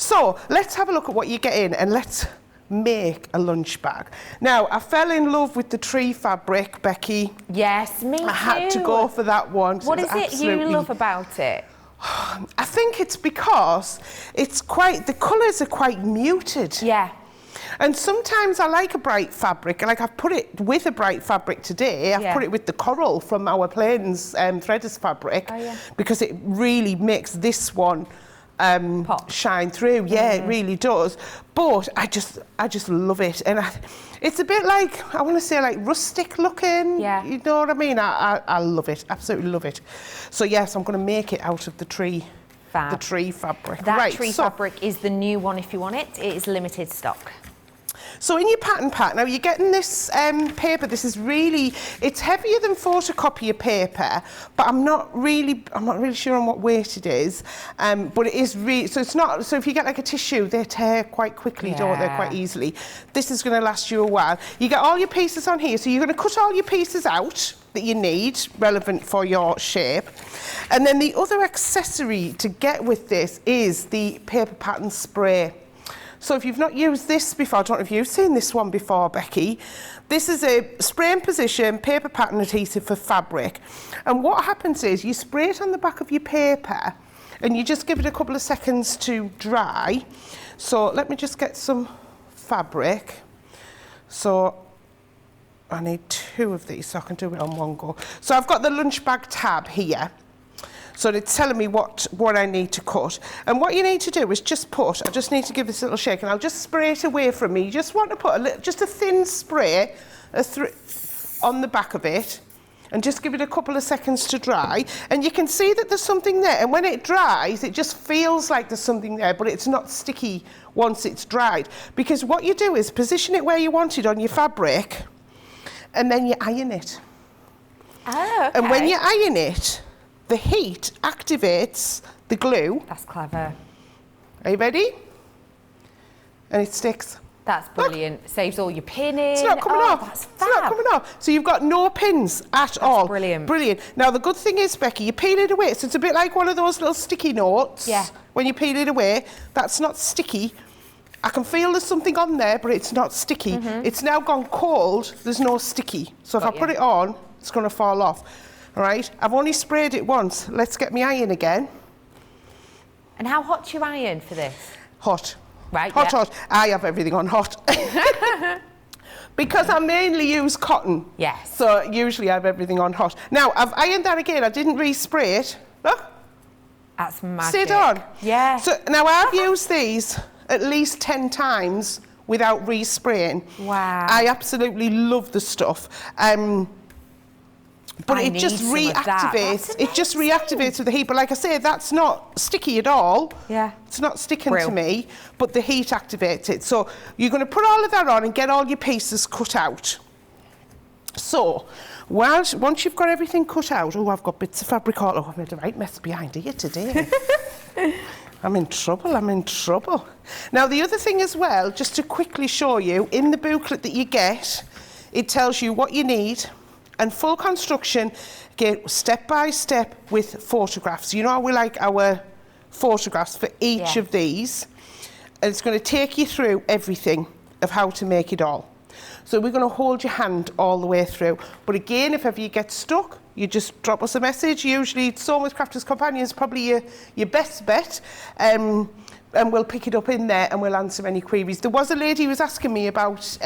So let's have a look at what you get in and let's make a lunch bag. Now, I fell in love with the tree fabric, Becky. Yes, me too. I had to go for that one. What is it you love about it? I think it's because it's the colours are quite muted. Yeah. And sometimes I like a bright fabric, like I've put it with a bright fabric today. I've put it with the coral from our Plains Threaders fabric because it really makes this one shine through. Yeah, it really does. But I just love it, and it's a bit like, I want to say, like rustic looking. Yeah. You know what I mean? I love it. Absolutely love it. So yes, I'm going to make it out of the tree. Fab. The tree fabric. That tree fabric is the new one if you want it. It is limited stock. So in your pattern pack, now you're getting this paper. This is really, it's heavier than photocopier paper, but I'm not really sure on what weight it is. But it is really, so it's not, so if you get like a tissue, they tear quite quickly, don't they, quite easily. This is going to last you a while. You get all your pieces on here, so you're going to cut all your pieces out that you need, relevant for your shape. And then the other accessory to get with this is the paper pattern spray. So if you've not used this before, I don't know if you've seen this one before, Becky. This is a spray in position paper pattern adhesive for fabric. And what happens is you spray it on the back of your paper and you just give it a couple of seconds to dry. So let me just get some fabric. So I need 2 of these so I can do it on one go. So I've got the lunch bag tab here. So it's telling me what I need to cut. And what you need to do is just I just need to give this a little shake, and I'll just spray it away from me. You just want to put just a thin spray on the back of it, and just give it a couple of seconds to dry. And you can see that there's something there. And when it dries, it just feels like there's something there, but it's not sticky once it's dried. Because what you do is position it where you want it on your fabric, and then you iron it. Oh, okay. And when you iron it, the heat activates the glue. That's clever. Are you ready? And it sticks. That's brilliant. Look. Saves all your pinning. It's not coming off. That's fab. It's not coming off. So you've got no pins at all. Brilliant. Brilliant. Now the good thing is, Becky, you peel it away. So it's a bit like one of those little sticky notes. Yeah. When you peel it away, that's not sticky. I can feel there's something on there, but it's not sticky. It's now gone cold. There's no sticky. So if I put it on, it's going to fall off. All right, I've only sprayed it once. Let's get my iron again. And how hot's your iron for this? Hot. Right, hot. I have everything on hot. Because I mainly use cotton. Yes. So usually I have everything on hot. Now, I've ironed that again. I didn't re-spray it. Look. That's magic. Sit on. Yeah. So now I've used these at least 10 times without re-spraying. Wow. I absolutely love the stuff. But it just reactivates. It just reactivates with the heat. But like I say, that's not sticky at all. Yeah. It's not sticking to me, but the heat activates it. So you're going to put all of that on and get all your pieces cut out. So once you've got everything cut out, oh, I've got bits of fabric all. Oh, I've made a right mess behind here today. I'm in trouble. Now, the other thing as well, just to quickly show you, in the booklet that you get, it tells you what you need. And full construction, get step by step with photographs. You know how we like our photographs for each of these? And it's going to take you through everything of how to make it all. So we're going to hold your hand all the way through. But again, if ever you get stuck, you just drop us a message. Usually Sew with Crafters Companion is probably your best bet. And we'll pick it up in there and we'll answer any queries. There was a lady who was asking me about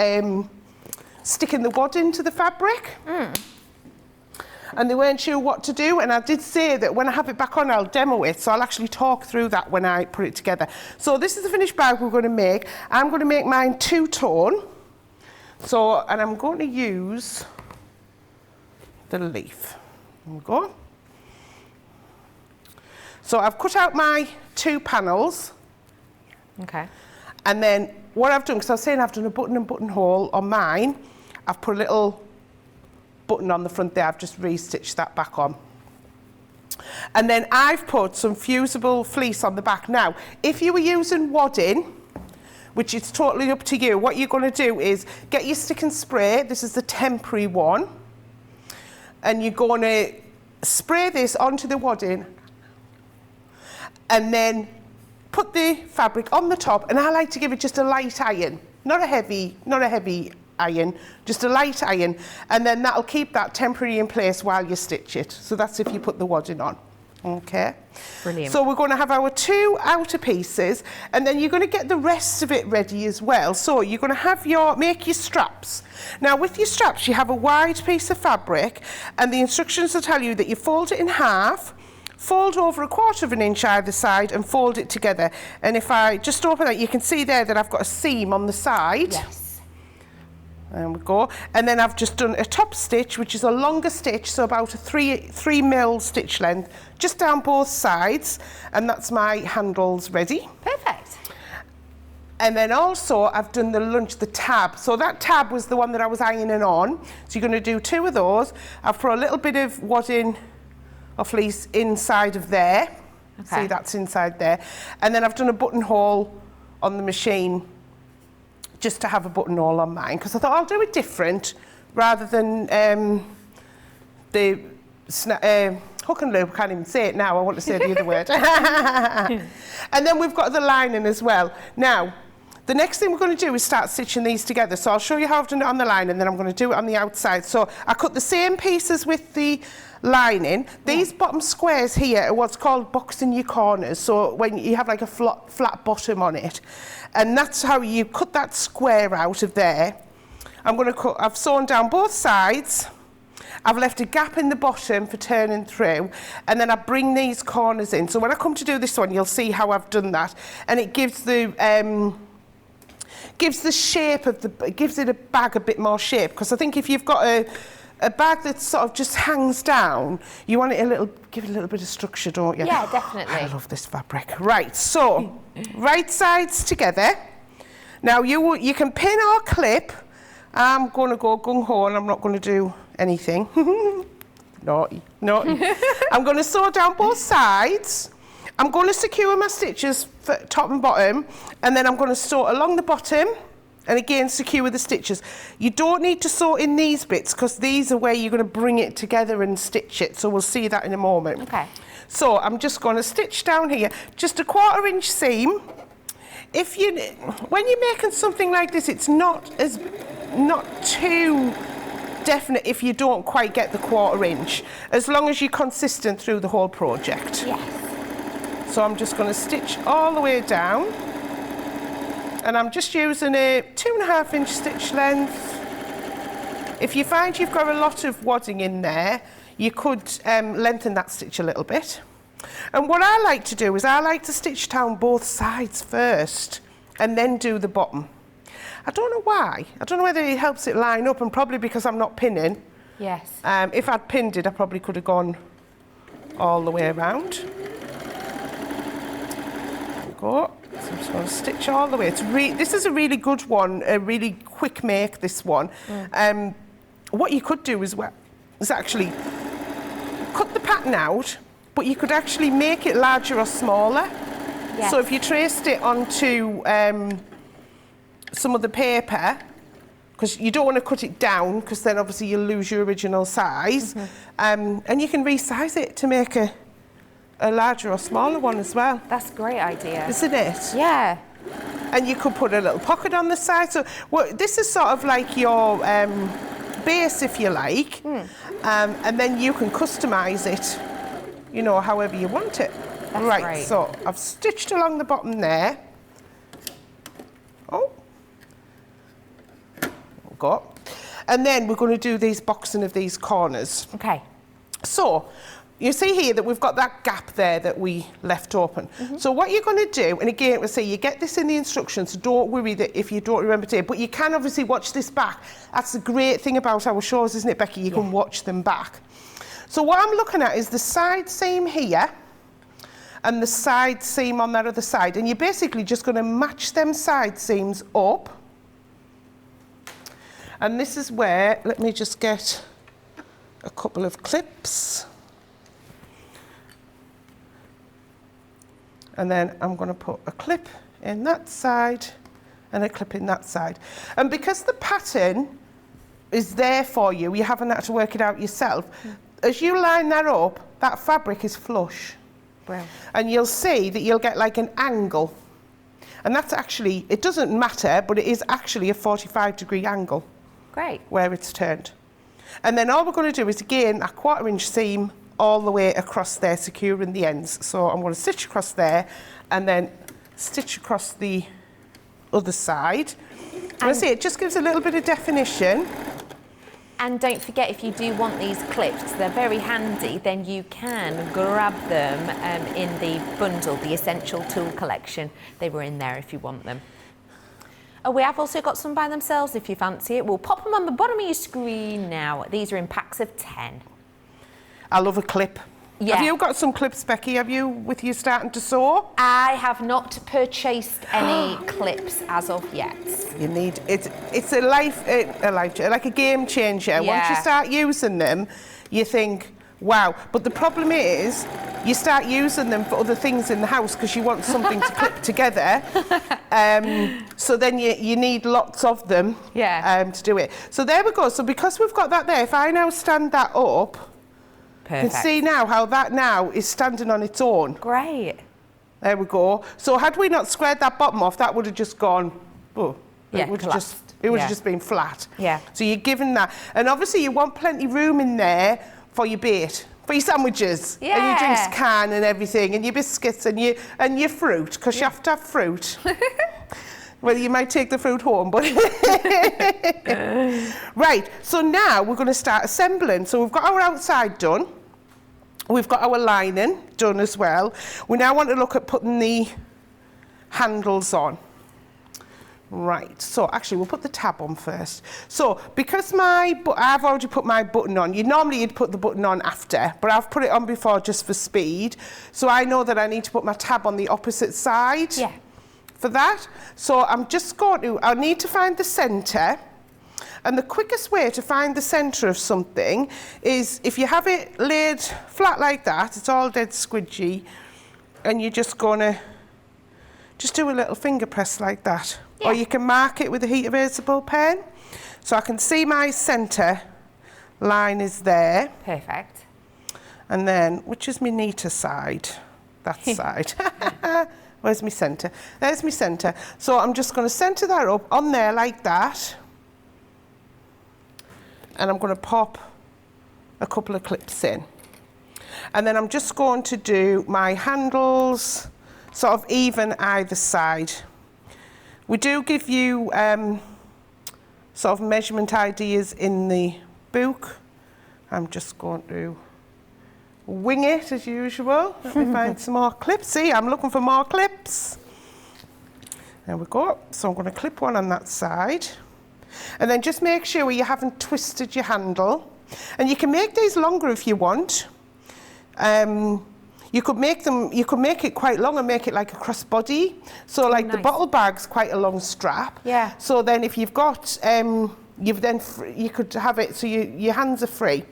sticking the wad into the fabric. And they weren't sure what to do, and I did say that when I have it back on, I'll demo it, so I'll actually talk through that when I put it together. So this is the finished bag we're going to make. I'm going to make mine 2-tone, and I'm going to use the leaf. There we go. So I've cut out my 2 panels. Okay. And then what I've done, because I was saying I've done a button and buttonhole on mine, I've put a little button on the front there. I've just re-stitched that back on. And then I've put some fusible fleece on the back. Now, if you were using wadding, which is totally up to you, what you're going to do is get your stick and spray. This is the temporary one. And you're going to spray this onto the wadding and then put the fabric on the top, and I like to give it just a light iron, not a heavy iron, just a light iron, and then that'll keep that temporarily in place while you stitch it. So that's if you put the wadding on. Okay. Brilliant. So we're going to have our 2 outer pieces, and then you're going to get the rest of it ready as well. So you're going to have make your straps. Now with your straps, you have a wide piece of fabric, and the instructions will tell you that you fold it in half, fold over 1/4 inch either side, and fold it together. And if I just open it, you can see there that I've got a seam on the side. Yes. There we go. And then I've just done a top stitch, which is a longer stitch, so about a 3 mil stitch length, just down both sides, and that's my handles ready. Perfect. And then also I've done the tab. So that tab was the one that I was ironing on. So you're going to do 2 of those. I've put a little bit of wadding or fleece inside of there. Okay. See, that's inside there. And then I've done a buttonhole on the machine, just to have a buttonhole on mine, because I thought I'll do it different rather than the hook and loop. I can't even say it now. I want to say the other word. And then we've got the lining as well. Now, the next thing we're going to do is start stitching these together. So I'll show you how I've done it on the line, and then I'm going to do it on the outside. So I cut the same pieces with the lining. These bottom squares here are what's called boxing your corners. So when you have like a flat bottom on it, and that's how you cut that square out of there. I've sewn down both sides. I've left a gap in the bottom for turning through, and then I bring these corners in. So when I come to do this one, you'll see how I've done that, and it gives the shape of it gives it a bag a bit more shape, because I think if you've got a bag that sort of just hangs down, you want it give it a little bit of structure, don't you? Yeah, definitely. I love this fabric. Right, so right sides together. Now you can pin or clip. I'm going to go gung-ho, and I'm not going to do anything. Naughty. I'm going to sew down both sides. I'm going to secure my stitches for top and bottom, and then I'm going to sew along the bottom, and again secure the stitches. You don't need to sew in these bits, because these are where you're going to bring it together and stitch it, so we'll see that in a moment. Okay. So I'm just going to stitch down here, just a 1/4 inch seam. When you're making something like this, it's not too definite if you don't quite get the 1/4 inch, as long as you're consistent through the whole project. Yes. So I'm just going to stitch all the way down, and I'm just using a 2.5 inch stitch length. If you find you've got a lot of wadding in there, you could lengthen that stitch a little bit. And what I like to do is I like to stitch down both sides first and then do the bottom. I don't know why. I don't know whether it helps it line up, and probably because I'm not pinning. Yes. If I'd pinned it, I probably could have gone all the way around. There we go. So I'm just going to stitch all the way. This is a really good one, a really quick make, this one. What you could do as well is actually cut the pattern out, but you could actually make it larger or smaller. Yes. So if you traced it onto some of the paper, because you don't want to cut it down, because then obviously you'll lose your original size, and you can resize it to make a larger or smaller one as well. That's a great idea. Isn't it? Yeah. And you could put a little pocket on the side. So this is sort of like your base, if you like, and then you can customise it, however you want it. That's right, great. So I've stitched along the bottom there. Oh. Go. And then we're going to do these boxing of these corners. Okay. So you see here that we've got that gap there that we left open. So what you're going to do, and again, we'll say you get this in the instructions, so don't worry that if you don't remember to, but you can obviously watch this back. That's the great thing about our shows, isn't it, Becky? You can watch them back. So what I'm looking at is the side seam here and the side seam on that other side, and you're basically just going to match them side seams up. And this is where, let me just get a couple of clips. And then I'm going to put a clip in that side and a clip in that side. And because the pattern is there for you, you haven't had to work it out yourself. As you line that up, that fabric is flush. Well. And you'll see that you'll get like an angle. And that's actually, it doesn't matter, but it is actually a 45-degree angle. Great. Where it's turned. And then all we're going to do is again a 1/4 inch seam all the way across there, securing the ends. So I'm going to stitch across there and then stitch across the other side. And I see it just gives a little bit of definition. And don't forget, if you do want these clips, they're very handy, then you can grab them in the bundle, the Essential Tool Collection. They were in there if you want them. Oh, we have also got some by themselves if you fancy it. We'll pop them on the bottom of your screen now. These are in packs of 10. I love a clip. Yeah. Have you got some clips, Becky? Have you, with you starting to sew? I have not purchased any clips as of yet. You need it. It's a life like a game changer. Yeah. Once you start using them, you think, wow. But the problem is, you start using them for other things in the house because you want something to clip together. So then you need lots of them. To do it. So there we go. So because we've got that there, if I now stand that up. Perfect. You can see now how that now is standing on its own. Great. There we go. So had we not squared that bottom off, that would have just gone, it would have just been flat. Yeah. So you're given that. And obviously you want plenty room in there for your bait, for your sandwiches, and your drinks can and everything, and your biscuits and your fruit, because you have to have fruit. Well, you might take the fruit home, but... Right, so now we're going to start assembling. So we've got our outside done. We've got our lining done as well. We now want to look at putting the handles on. Right, so actually we'll put the tab on first. So because I've already put my button on, you'd put the button on after, but I've put it on before just for speed. So I know that I need to put my tab on the opposite side. Yeah. For that. So I'm just I need to find the centre. And the quickest way to find the centre of something is if you have it laid flat like that, it's all dead squidgy, and you're just gonna do a little finger press like that. Yeah. Or you can mark it with a heat erasable pen. So I can see my centre line is there. Perfect. And then, which is my neater side? That side. Where's my centre? There's my centre. So I'm just going to centre that up on there like that. And I'm going to pop a couple of clips in. And then I'm just going to do my handles sort of even either side. We do give you sort of measurement ideas in the book. I'm just going to wing it as usual. Let me find some more clips. See, I'm looking for more clips. There we go. So I'm going to clip one on that side. And then just make sure you haven't twisted your handle. And you can make these longer if you want. You could make it quite long and make it like a crossbody. So like the bottle bag's quite a long strap. Yeah. So then if you've got, you could have it so your hands are free.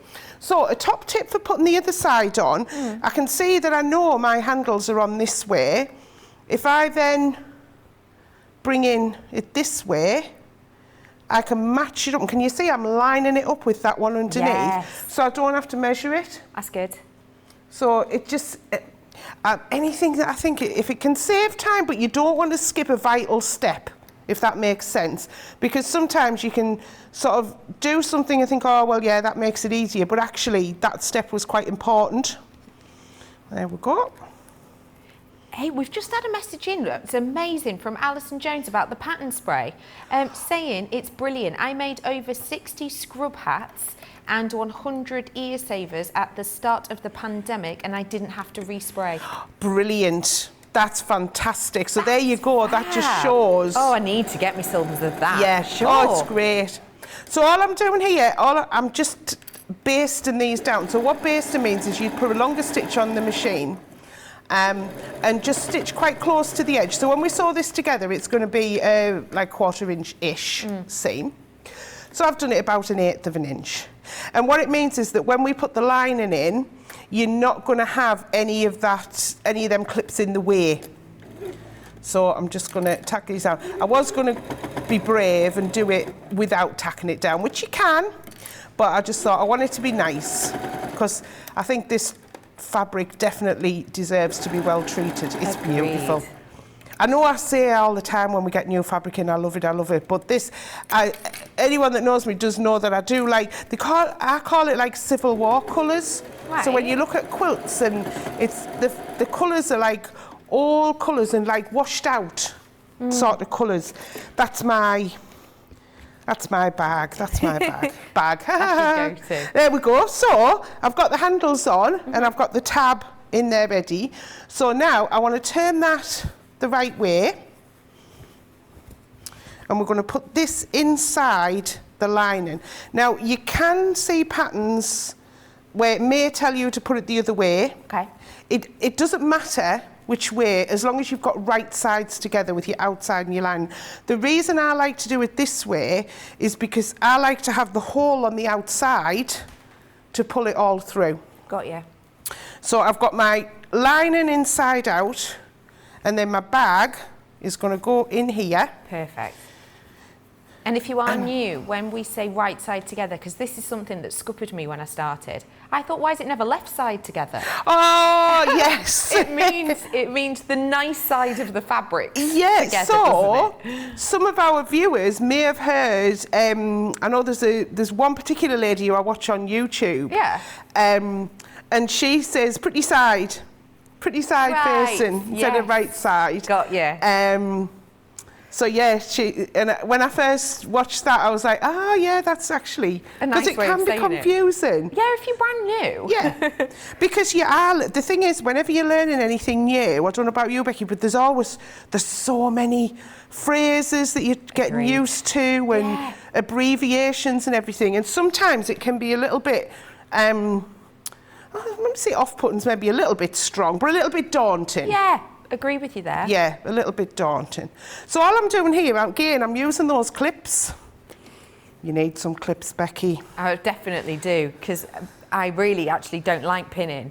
So a top tip for putting the other side on, I can see that I know my handles are on this way. If I then bring in it this way, I can match it up. Can you see I'm lining it up with that one underneath? Yes. So I don't have to measure it. That's good. So it just, anything that I think, if it can save time, but you don't want to skip a vital step, if that makes sense. Because sometimes you can sort of do something and think, oh, well, yeah, that makes it easier. But actually, that step was quite important. There we go. Hey, we've just had a message in, it's amazing, from Alison Jones about the pattern spray, saying it's brilliant. I made over 60 scrub hats and 100 ear savers at the start of the pandemic, and I didn't have to respray. Brilliant. That's fantastic. So there you go. That just shows. Oh, I need to get me some of that. Yeah, sure. Oh, it's great. So all I'm doing here, I'm just basting these down. So what basting means is you put a longer stitch on the machine and just stitch quite close to the edge. So when we sew this together, it's going to be like 1/4 inch-ish seam. So I've done it about 1/8 of an inch. And what it means is that when we put the lining in, you're not going to have any of them clips in the way. So I'm just going to tack these down. I was going to be brave and do it without tacking it down, which you can, but I just thought I want it to be nice, because I think this fabric definitely deserves to be well treated. It's Agreed. beautiful. I know I say all the time when we get new fabric in, I love it, but this, anyone that knows me does know that I do like, I call it like Civil War colours. Right. So when you look at quilts and it's, the colours are like all colours and like washed out sort of colours. That's my bag. That's my bag. That's your go-to. There we go. So I've got the handles on and I've got the tab in there ready. So now I want to turn that the right way. And we're going to put this inside the lining. Now you can see patterns where it may tell you to put it the other way. Okay. It doesn't matter which way, as long as you've got right sides together with your outside and your line. The reason I like to do it this way is because I like to have the hole on the outside to pull it all through. Got you. So I've got my lining inside out, and then my bag is going to go in here. Perfect. And if you are new, when we say right side together, because this is something that scuppered me when I started, I thought, why is it never left side together? Oh, yes. it means the nice side of the fabric. Yeah, together, so doesn't it? some of our viewers may have heard, I know there's one particular lady who I watch on YouTube. Yeah. And she says pretty side Right, facing instead of yes. right side. Got you. So yeah, when I first watched that, I was like, oh yeah, that's actually, A nice because it way of can be saying it. confusing. Yeah, if you're brand new. Yeah, because the thing is, whenever you're learning anything new, I don't know about you, Becky, but there's so many phrases that you're getting Agreed. used to and Yeah. abbreviations and everything, and sometimes it can be a little bit, I wouldn't say off-putting's maybe a little bit strong, but a little bit daunting. Yeah, agree with you there. Yeah, a little bit daunting. So all I'm doing here, again, I'm using those clips. You need some clips, Becky. I definitely do, because I really actually don't like pinning.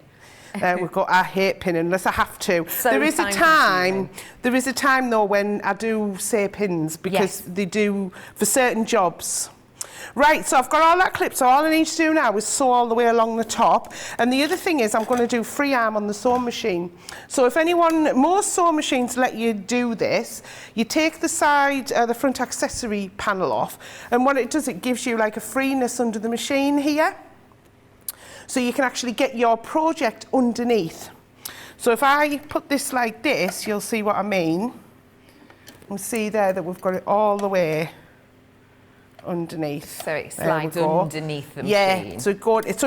I hate pinning unless I have to. So there is a time-consuming. time though when I do say pins, because Yes. they do for certain jobs. Right, so I've got all that clipped, so all I need to do now is sew all the way along the top. And the other thing is I'm going to do free arm on the sewing machine. So if most sewing machines let you do this, you take the front accessory panel off, and what it does, it gives you like a freeness under the machine here. So you can actually get your project underneath. So if I put this like this, you'll see what I mean. We'll see there that we've got it all the way underneath. So it There we slides go. underneath the Yeah, machine. so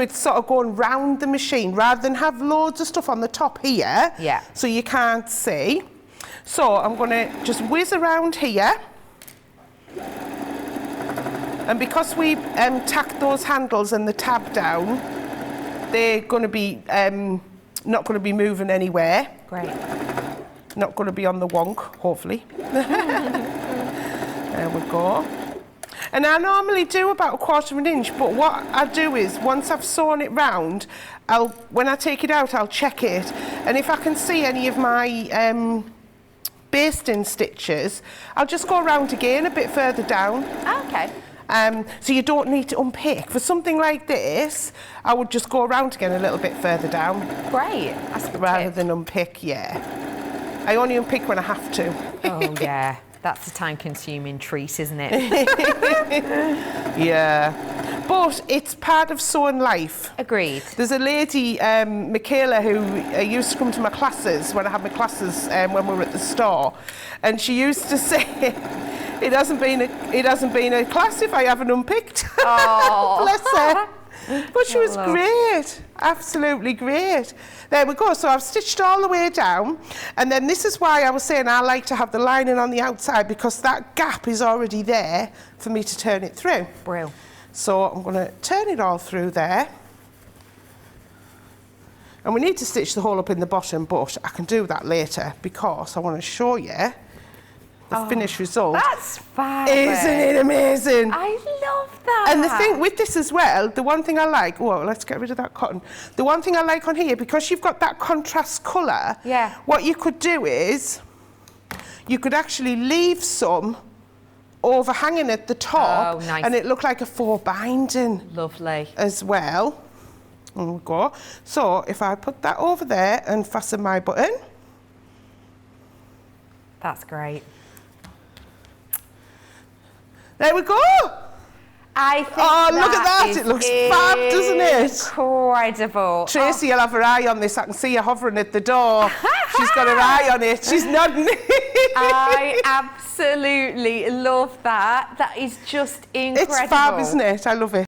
it's sort of going round the machine rather than have loads of stuff on the top here. Yeah. So you can't see. So I'm going to just whiz around here. And because we tacked those handles and the tab down, they're going to be not going to be moving anywhere. Great. Not going to be on the wonk, hopefully. There we go. And I normally do about 1/4 of an inch, but what I do is, once I've sewn it round, when I take it out, I'll check it. And if I can see any of my basting stitches, I'll just go around again a bit further down. Oh, okay. So you don't need to unpick. For something like this, I would just go around again a little bit further down, Great. That's a good rather tip. than unpick, yeah. I only unpick when I have to. Oh, yeah. That's a time-consuming treat, isn't it? Yeah. But it's part of sewing life. Agreed. There's a lady, Michaela, who used to come to my classes when I had my classes when we were at the store, and she used to say, "It hasn't been a class if I haven't unpicked." Oh. Bless her. But she was Love. great, absolutely great. There we go, so I've stitched all the way down, and then this is why I was saying I like to have the lining on the outside, because that gap is already there for me to turn it through. Brill. So I'm going to turn it all through there. And we need to stitch the hole up in the bottom, but I can do that later because I want to show you the finished result. That's fab. Isn't it amazing? I love that. And the thing with this as well, the one thing I like, well, let's get rid of that cotton. The one thing I like on here, because you've got that contrast colour, Yeah. what you could do is, you could actually leave some overhanging at the top, Oh, nice. and it looked like a faux binding Lovely. as well. There we go. So if I put that over there and fasten my button. That's great. There we go. I think look at that. It looks fab, doesn't it? Incredible. Tracy will have her eye on this. I can see her hovering at the door. She's got her eye on it. She's nodding. I absolutely love that. That is just incredible. It's fab, isn't it? I love it.